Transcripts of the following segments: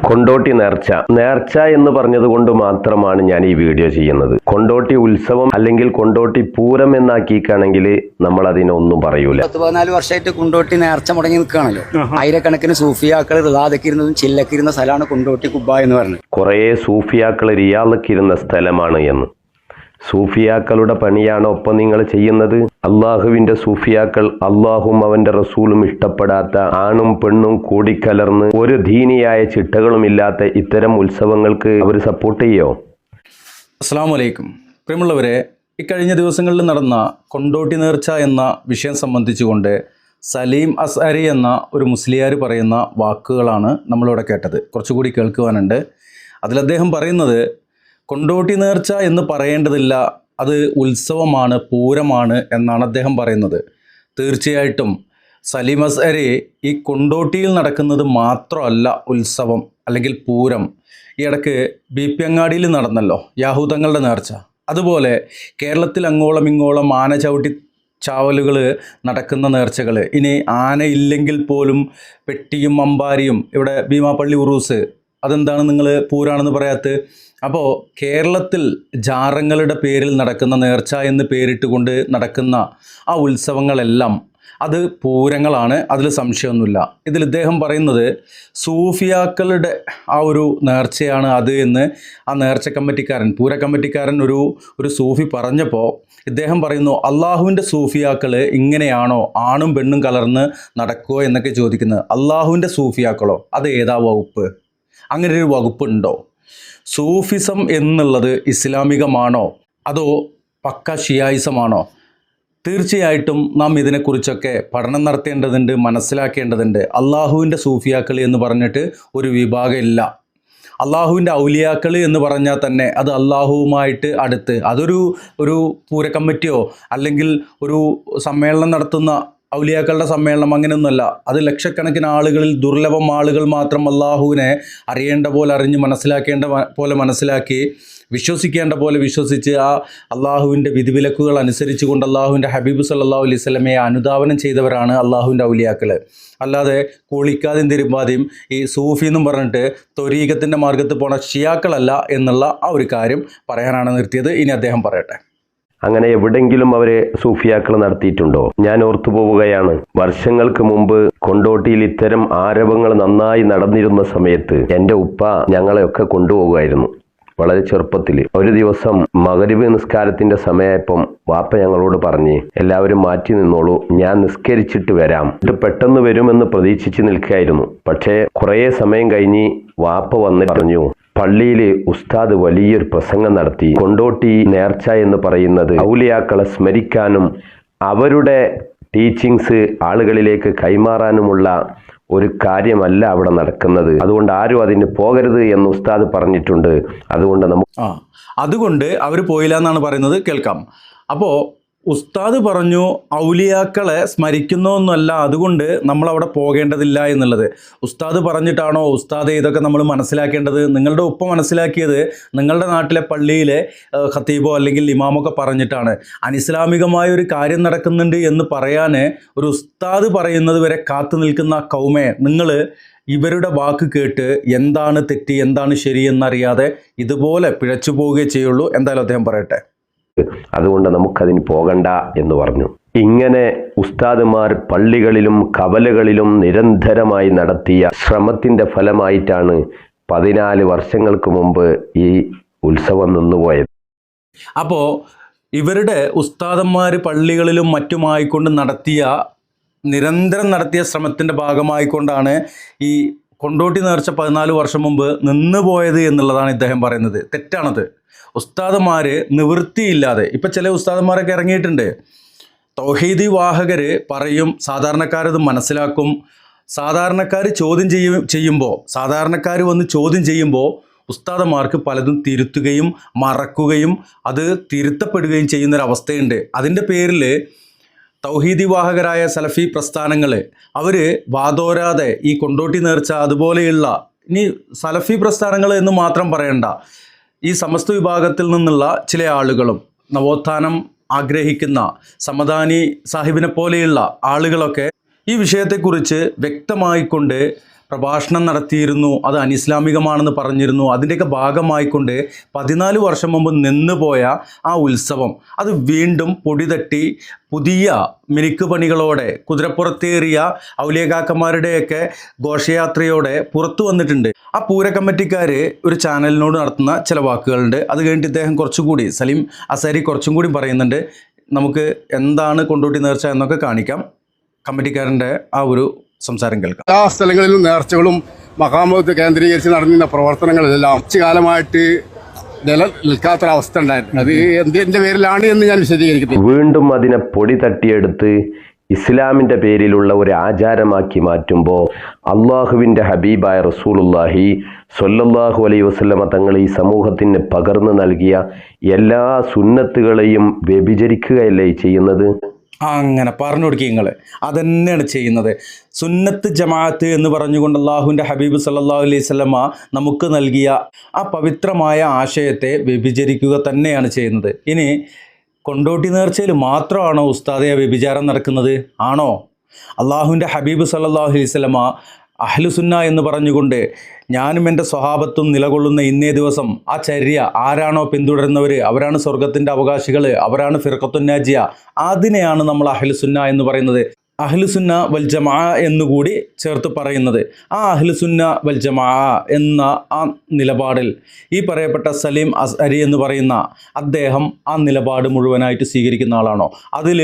കൊണ്ടോട്ടി നേർച്ച എന്ന് പറഞ്ഞതുകൊണ്ട് മാത്രമാണ് ഞാൻ ഈ വീഡിയോ ചെയ്യുന്നത്. കൊണ്ടോട്ടി ഉത്സവം അല്ലെങ്കിൽ കൊണ്ടോട്ടി പൂരം എന്നാക്കിക്കാണെങ്കിൽ നമ്മൾ അതിനൊന്നും പറയൂല. 14 വർഷമായിട്ട് കൊണ്ടോട്ടി നേർച്ച മുടങ്ങി നിൽക്കുകയാണല്ലോ. ആയിരക്കണക്കിന് സൂഫിയാക്കൾ റിയാദൊക്കെ ഇരുന്നതും ചില്ലൊക്കെ ഇരുന്ന സ്ഥലമാണ് കൊണ്ടോട്ടി കുബ്ബ എന്ന് പറഞ്ഞത്. കുറേ സൂഫിയാക്കൾ റിയാദൊക്കെ ഇരുന്ന സ്ഥലമാണ് എന്ന്. സൂഫിയാക്കളുടെ പണിയാണ് ഒപ്പം നിങ്ങൾ ചെയ്യുന്നത്. അള്ളാഹുവിന്റെ സൂഫിയാക്കൾ അള്ളാഹും അവന്റെ റസൂലും ഇഷ്ടപ്പെടാത്ത ആണും പെണ്ണും കൂടിക്കലർന്ന് ഒരു ദീനിയായ ചിട്ടകളും ഇല്ലാത്ത ഇത്തരം ഉത്സവങ്ങൾക്ക് അവർ സപ്പോർട്ട് ചെയ്യോ? അസ്സലാമു അലൈക്കും. പ്രിയമുള്ളവരെ, ഇക്കഴിഞ്ഞ ദിവസങ്ങളിൽ നടന്ന കൊണ്ടോട്ടി നേർച്ച എന്ന വിഷയം സംബന്ധിച്ചുകൊണ്ട് സലീം അസ്അരി എന്ന ഒരു മുസ്ലിയാർ പറയുന്ന വാക്കുകളാണ് നമ്മളിവിടെ കേട്ടത്. കുറച്ചുകൂടി കേൾക്കുവാനുണ്ട്. അതിൽ അദ്ദേഹം പറയുന്നത് കൊണ്ടോട്ടി നേർച്ച എന്ന് പറയേണ്ടതില്ല, അത് ഉത്സവമാണ്, പൂരമാണ് എന്നാണ് അദ്ദേഹം പറയുന്നത്. തീർച്ചയായിട്ടും സലീം അസ്അരി ഈ കൊണ്ടോട്ടിയിൽ നടക്കുന്നത് മാത്രമല്ല ഉത്സവം അല്ലെങ്കിൽ പൂരം. ഈ ഇടയ്ക്ക് BP അങ്ങാടിയിൽ നടന്നല്ലോ യാഹൂദങ്ങളുടെ നേർച്ച. അതുപോലെ കേരളത്തിൽ അങ്ങോളം ഇങ്ങോളം ആന ചവിട്ടി ചാവലുകൾ നടക്കുന്ന നേർച്ചകൾ. ഇനി ആന ഇല്ലെങ്കിൽ പോലും പെട്ടിയും അമ്പാരിയും, ഇവിടെ ഭീമാപ്പള്ളി ഉറൂസ്, അതെന്താണ് നിങ്ങൾ പൂരാണെന്ന് പറയാത്തത്? അപ്പോൾ കേരളത്തിൽ ജാറങ്ങളുടെ പേരിൽ നടക്കുന്ന നേർച്ച എന്ന് പേരിട്ടുകൊണ്ട് നടക്കുന്ന ആ ഉത്സവങ്ങളെല്ലാം അത് പൂരങ്ങളാണ്, അതിൽ സംശയമൊന്നുമില്ല. ഇതിൽ ഇദ്ദേഹം പറയുന്നത് സൂഫിയാക്കളുടെ ആ ഒരു നേർച്ചയാണ് അത് എന്ന് ആ നേർച്ച കമ്മിറ്റിക്കാരൻ, പൂര കമ്മിറ്റിക്കാരൻ ഒരു സൂഫി പറഞ്ഞപ്പോൾ ഇദ്ദേഹം പറയുന്നു, അള്ളാഹുവിൻ്റെ സൂഫിയാക്കൾ ഇങ്ങനെയാണോ ആണും പെണ്ണും കലർന്ന് നടക്കുമോ എന്നൊക്കെ ചോദിക്കുന്നത്. അള്ളാഹുവിൻ്റെ സൂഫിയാക്കളോ? അത് ഏതാ വകുപ്പ്? അങ്ങനെ ഒരു വകുപ്പുണ്ടോ? സൂഫിസം എന്നുള്ളത് ഇസ്ലാമികമാണോ അതോ പക്ക ഷിയായിസമാണോ? തീർച്ചയായിട്ടും നാം ഇതിനെക്കുറിച്ചൊക്കെ പഠനം നടത്തേണ്ടതുണ്ട്, മനസ്സിലാക്കേണ്ടതുണ്ട്. അള്ളാഹുവിൻ്റെ സൂഫിയാക്കൾ എന്ന് പറഞ്ഞിട്ട് ഒരു വിഭാഗമില്ല. അള്ളാഹുവിൻ്റെ ഔലിയാക്കൾ എന്ന് പറഞ്ഞാൽ തന്നെ അത് അള്ളാഹുവുമായിട്ട് അടുത്ത്, ഒരു പൂര കമ്മിറ്റിയോ അല്ലെങ്കിൽ ഒരു സമ്മേളനം നടത്തുന്ന ഔലിയാക്കളുടെ സമ്മേളനം അങ്ങനെയൊന്നുമല്ല. അത് ലക്ഷക്കണക്കിന് ആളുകളിൽ ദുർലഭം ആളുകൾ മാത്രം അള്ളാഹുവിനെ അറിയേണ്ട പോലെ അറിഞ്ഞ്, മനസ്സിലാക്കേണ്ട പോലെ മനസ്സിലാക്കി, വിശ്വസിക്കേണ്ട പോലെ വിശ്വസിച്ച് ആ അള്ളാഹുവിൻ്റെ വിധിവിലക്കുകൾ അനുസരിച്ച് കൊണ്ട് അള്ളാഹുവിൻ്റെ ഹബീബ് സല്ലല്ലാഹു അലൈഹി വസല്ലമയെ അനുധാവനം ചെയ്തവരാണ് അള്ളാഹുവിൻ്റെ ഔലിയാക്കൾ. അല്ലാതെ കുളിക്കാതെയും തിരുമ്പാതെയും ഈ സൂഫി എന്നും പറഞ്ഞിട്ട് ത്വരീഖത്തിൻ്റെ മാർഗത്തിൽ പോണ ഷിയാക്കളല്ല എന്നുള്ള ആ ഒരു കാര്യം പറയാനാണ് നിർത്തിയത്. ഇനി അദ്ദേഹം പറയട്ടെ. അങ്ങനെ എവിടെങ്കിലും അവരെ സൂഫിയാക്കൾ നടത്തിയിട്ടുണ്ടോ? ഞാൻ ഓർത്തു പോവുകയാണ്, വർഷങ്ങൾക്ക് മുമ്പ് കൊണ്ടോട്ടിയിൽ ഇത്തരം ആരവങ്ങൾ നന്നായി നടന്നിരുന്ന സമയത്ത് എൻ്റെ ഉപ്പ ഞങ്ങളെയൊക്കെ കൊണ്ടുപോകുമായിരുന്നു. വളരെ ചെറുപ്പത്തിൽ ഒരു ദിവസം മഗ്‌രിബ് നിസ്കാരത്തിന്റെ സമയമായപ്പം വാപ്പ ഞങ്ങളോട് പറഞ്ഞ്, എല്ലാവരും മാറ്റി നിന്നോളൂ, ഞാൻ നിസ്കരിച്ചിട്ട് വരാം. എന്നിട്ട് പെട്ടെന്ന് വരുമെന്ന് പ്രതീക്ഷിച്ച് നിൽക്കുകയായിരുന്നു. പക്ഷേ കുറേ സമയം കഴിഞ്ഞ് വാപ്പ വന്ന് പറഞ്ഞു, പള്ളിയിൽ ഉസ്താദ് വലിയൊരു പ്രസംഗം നടത്തി. കൊണ്ടോട്ടി നേർച്ച എന്ന് പറയുന്നത് ഔലിയാക്കളെ സ്മരിക്കാനും അവരുടെ ടീച്ചിങ്സ് ആളുകളിലേക്ക് കൈമാറാനുമുള്ള ഒരു കാര്യമല്ല അവിടെ നടക്കുന്നത്. അതുകൊണ്ട് ആരും അതിന് പോകരുത് എന്ന് ഉസ്താദ് പറഞ്ഞിട്ടുണ്ട്. അതുകൊണ്ട് അവർ പോയില്ല എന്നാണ് പറയുന്നത്. കേൾക്കാം. അപ്പോൾ ഉസ്താദ് പറഞ്ഞു ഔലിയാക്കളെ സ്മരിക്കുന്നൊന്നുമല്ല, അതുകൊണ്ട് നമ്മളവിടെ പോകേണ്ടതില്ല എന്നുള്ളത്. ഉസ്താദ് പറഞ്ഞിട്ടാണോ ഉസ്താദ് ഇതൊക്കെ നമ്മൾ മനസ്സിലാക്കേണ്ടത്? നിങ്ങളുടെ ഉപ്പ മനസ്സിലാക്കിയത് നിങ്ങളുടെ നാട്ടിലെ പള്ളിയിലെ ഖത്തീബോ അല്ലെങ്കിൽ ഇമാമൊക്കെ പറഞ്ഞിട്ടാണ്. അനിസ്ലാമികമായ ഒരു കാര്യം നടക്കുന്നുണ്ട് എന്ന് പറയാൻ ഒരു ഉസ്താദ് പറയുന്നത് വരെ കാത്തു നിൽക്കുന്ന കൗമേ, നിങ്ങൾ ഇവരുടെ വാക്ക് കേട്ട് എന്താണ് തെറ്റ് എന്താണ് ശരി എന്നറിയാതെ ഇതുപോലെ പിഴച്ചു പോവുകയേ ചെയ്യുള്ളൂ. എന്തായാലും അദ്ദേഹം പറയട്ടെ. അതുകൊണ്ട് നമുക്കതിന് പോകണ്ട എന്ന് പറഞ്ഞു. ഇങ്ങനെ ഉസ്താദുമാർ പള്ളികളിലും കവലകളിലും നിരന്തരമായി നടത്തിയ ശ്രമത്തിന്റെ ഫലമായിട്ടാണ് 14 വർഷങ്ങൾക്ക് മുമ്പ് ഈ ഉത്സവം നിന്നുപോയത്. അപ്പോൾ ഇവരുടെ ഉസ്താദന്മാർ പള്ളികളിലും മറ്റുമായിക്കൊണ്ട് നിരന്തരം നടത്തിയ ശ്രമത്തിൻ്റെ ഭാഗമായിക്കൊണ്ടാണ് ഈ കൊണ്ടോട്ടി നേർച്ച 14 വർഷം മുമ്പ് നിന്നുപോയത് എന്നുള്ളതാണ് ഇദ്ദേഹം പറയുന്നത്. തെറ്റാണത്. ഉസ്താദന്മാർ നിവൃത്തിയില്ലാതെ, ഇപ്പം ചില ഉസ്താദന്മാരൊക്കെ ഇറങ്ങിയിട്ടുണ്ട്. തൗഹീദി വാഹകർ പറയും, സാധാരണക്കാരത് മനസ്സിലാക്കും. സാധാരണക്കാർ സാധാരണക്കാർ വന്ന് ചോദ്യം ചെയ്യുമ്പോൾ ഉസ്താദന്മാർക്ക് പലതും തിരുത്തുകയും മറക്കുകയും അത് തിരുത്തപ്പെടുകയും ചെയ്യുന്നൊരവസ്ഥയുണ്ട്. അതിൻ്റെ പേരിൽ തൗഹീദി വാഹകരായ സലഫി പ്രസ്ഥാനങ്ങൾ അവർ വാതോരാതെ ഈ കൊണ്ടോട്ടി നേർച്ച അതുപോലെയുള്ള, ഇനി സലഫി പ്രസ്ഥാനങ്ങൾ എന്ന് മാത്രം പറയണ്ട, ഈ സമസ്ത വിഭാഗത്തിൽ നിന്നുള്ള ചില ആളുകളും നവോത്ഥാനം ആഗ്രഹിക്കുന്ന സമദാനി സാഹിബിനെ പോലെയുള്ള ആളുകളൊക്കെ ഈ വിഷയത്തെക്കുറിച്ച് വ്യക്തമായിക്കൊണ്ട് പ്രഭാഷണം നടത്തിയിരുന്നു. അത് അനിസ്ലാമികമാണെന്ന് പറഞ്ഞിരുന്നു. അതിൻ്റെയൊക്കെ ഭാഗമായിക്കൊണ്ട് 14 വർഷം മുമ്പ് നിന്നുപോയ ആ ഉത്സവം അത് വീണ്ടും പൊടിതട്ടി പുതിയ മിനുക്ക് പണികളോടെ കുതിരപ്പുറത്തേറിയ ഔലിയകാക്കന്മാരുടെയൊക്കെ ഘോഷയാത്രയോടെ പുറത്തു വന്നിട്ടുണ്ട്. ആ പൂര കമ്മിറ്റിക്കാർ ഒരു ചാനലിനോട് നടത്തുന്ന ചില വാക്കുകളുണ്ട്. അത് കഴിഞ്ഞിട്ട് ഇദ്ദേഹം കുറച്ചുകൂടി സലീം അസാരി കുറച്ചും കൂടി പറയുന്നുണ്ട്. നമുക്ക് എന്താണ് കൊണ്ടോട്ടി നേർച്ച എന്നൊക്കെ കാണിക്കാം. കമ്മിറ്റിക്കാരൻ്റെ ആ ഒരു സംസാരം കേൾക്കാം. എല്ലാ സ്ഥലങ്ങളിലും നേർച്ചകളും മഖാമത്ത് കേന്ദ്രീകരിച്ച് നടന്നിരുന്ന പ്രവർത്തനങ്ങളെല്ലാം കുറച്ചു കാലമായിട്ട് നിലനിൽക്കാത്തൊരവസ്ഥ ഉണ്ടായിരുന്നു. അത് എന്തിന്റെ പേരിലാണ് എന്ന് ഞാൻ വിശദീകരിക്കുന്നത്. വീണ്ടും അതിനെ പൊടി തട്ടിയെടുത്ത് ഇസ്ലാമിന്റെ പേരിലുള്ള ഒരു ആചാരമാക്കി മാറ്റുമ്പോൾ അള്ളാഹുവിൻ്റെ ഹബീബായ റസൂലുള്ളാഹി സ്വല്ലല്ലാഹു അലൈഹി വസല്ലമ തങ്ങൾ ഈ സമൂഹത്തിന് പകർന്നു നൽകിയ എല്ലാ സുന്നത്തുകളെയും വ്യഭിചരിക്കുകയല്ലേ ചെയ്യുന്നത്? അങ്ങനെ പറഞ്ഞു കൊടുക്കുക നിങ്ങൾ അതന്നെയാണ് ചെയ്യുന്നത്. സുന്നത്ത് ജമാഅത്ത് എന്ന് പറഞ്ഞുകൊണ്ട് അള്ളാഹുവിൻ്റെ ഹബീബ് സല്ലല്ലാഹു അലൈഹി വസല്ലമ നമുക്ക് നൽകിയ ആ പവിത്രമായ ആശയത്തെ വ്യഭിചരിക്കുക തന്നെയാണ് ചെയ്യുന്നത്. ഇനി കൊണ്ടോട്ടി നേർച്ചയിൽ മാത്രമാണോ ഉസ്താദെ വ്യഭിചാരം നടക്കുന്നത്? ആണോ? അള്ളാഹുവിൻ്റെ ഹബീബ് സല്ലല്ലാഹു അലൈഹി വസല്ലമ അഹ്ലുസുന്ന എന്ന് പറഞ്ഞുകൊണ്ട് ഞാനും എൻ്റെ സ്വഹാബത്തും നിലകൊള്ളുന്ന ഇന്നേ ദിവസം ആ ചര്യ ആരാണോ പിന്തുടരുന്നവർ അവരാണ് സ്വർഗത്തിൻ്റെ അവകാശികൾ, അവരാണ് ഫിർഖത്തുൻ നാജിയ. അതിനെയാണ് നമ്മൾ അഹ്ലുസുന്ന എന്ന് പറയുന്നത്. അഹ്ലുസുന്ന വൽ ജമാ എന്നുകൂടി ചേർത്ത് പറയുന്നത്. ആ അഹ്ലുസുന്ന വൽ ജമാ എന്ന ആ നിലപാടിൽ ഈ പറയപ്പെട്ട സലീം അസ്അരി എന്ന് പറയുന്ന അദ്ദേഹം ആ നിലപാട് മുഴുവനായിട്ട് സ്വീകരിക്കുന്ന ആളാണോ? അതിൽ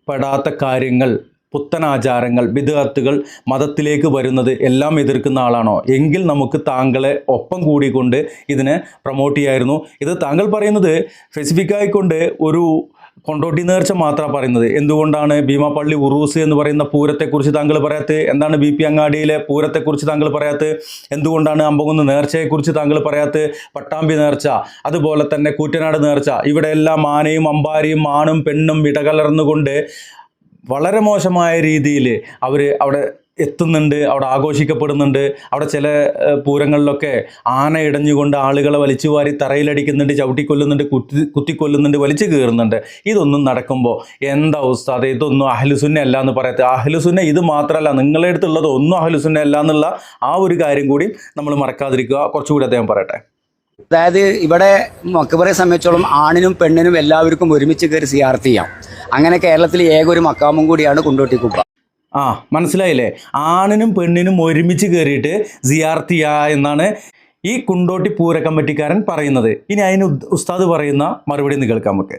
പെടാത്ത കാര്യങ്ങൾ, പുത്തനാചാരങ്ങൾ, ബിദ്അത്തുകൾ, മതത്തിലേക്ക് വരുന്നത് എല്ലാം എതിർക്കുന്ന ആളാണോ? എങ്കിൽ നമുക്ക് താങ്കളെ ഒപ്പം കൂടിക്കൊണ്ട് ഇതിനെ പ്രൊമോട്ട് ചെയ്യായിരുന്നു. ഇത് താങ്കൾ പറയുന്നത് സ്പെസിഫിക് ആയിക്കൊണ്ട് ഒരു കൊണ്ടോട്ടി നേർച്ച മാത്രമാണ് പറയുന്നത്. എന്തുകൊണ്ടാണ് ഭീമാപ്പള്ളി ഉറൂസ് എന്ന് പറയുന്ന പൂരത്തെക്കുറിച്ച് താങ്കൾ പറയാത്തത്? എന്താണ് BP അങ്ങാടിയിലെ പൂരത്തെക്കുറിച്ച് താങ്കൾ പറയാത്തത്? എന്തുകൊണ്ടാണ് അമ്പകുന്ന് നേർച്ചയെക്കുറിച്ച് താങ്കൾ പറയാത്തത്? പട്ടാമ്പി നേർച്ച, അതുപോലെ തന്നെ കൂറ്റനാട് നേർച്ച, ഇവിടെ എല്ലാം ആനയും അമ്പാരിയും ആണും പെണ്ണും ഇടകലർന്നുകൊണ്ട് വളരെ മോശമായ രീതിയിൽ അവർ അവിടെ എത്തുന്നുണ്ട്, അവിടെ ആഘോഷിക്കപ്പെടുന്നുണ്ട്. അവിടെ ചില പൂരങ്ങളിലൊക്കെ ആന ഇടഞ്ഞുകൊണ്ട് ആളുകളെ വലിച്ചു വാരി തറയിലടിക്കുന്നുണ്ട്, ചവിട്ടിക്കൊല്ലുന്നുണ്ട്, കുത്തിക്കൊല്ലുന്നുണ്ട്, വലിച്ചു കീറുന്നുണ്ട്. ഇതൊന്നും നടക്കുമ്പോൾ എന്താ ഉസ്താദേ ഇതൊന്നും അഹ്ലുസുന്ന അല്ല എന്ന് പറയത്തെ? അഹ്ലുസുന്ന ഇത് മാത്രമല്ല, നിങ്ങളുടെ അടുത്തുള്ളത് ഒന്നും അഹ്ലുസുന്ന അല്ല എന്നുള്ള ആ ഒരു കാര്യം കൂടി നമ്മൾ മറക്കാതിരിക്കുക. കുറച്ചുകൂടി അദ്ദേഹം പറയട്ടെ. അതായത് ഇവിടെ മക്ബറെ സംബന്ധിച്ചോളം ആണിനും പെണ്ണിനും എല്ലാവർക്കും ഒരുമിച്ച് കയറി സിയാർത്ത് ചെയ്യാം. അങ്ങനെ കേരളത്തിൽ ഏക ഒരു മക്കാമും കൂടിയാണ് കൊണ്ടോട്ടി കുബ്ബ. മനസ്സിലായില്ലേ? ആണിനും പെണ്ണിനും ഒരുമിച്ച് കയറിയിട്ട് സിയാർത്ത് ചെയ്യുക എന്നാണ് ഈ കുണ്ടോട്ടി പൂര കമ്മിറ്റിക്കാരൻ പറയുന്നത്. ഇനി അതിന് ഉസ്താദ് പറയുന്ന മറുപടി ഒന്ന് കേൾക്കാം നമുക്ക്.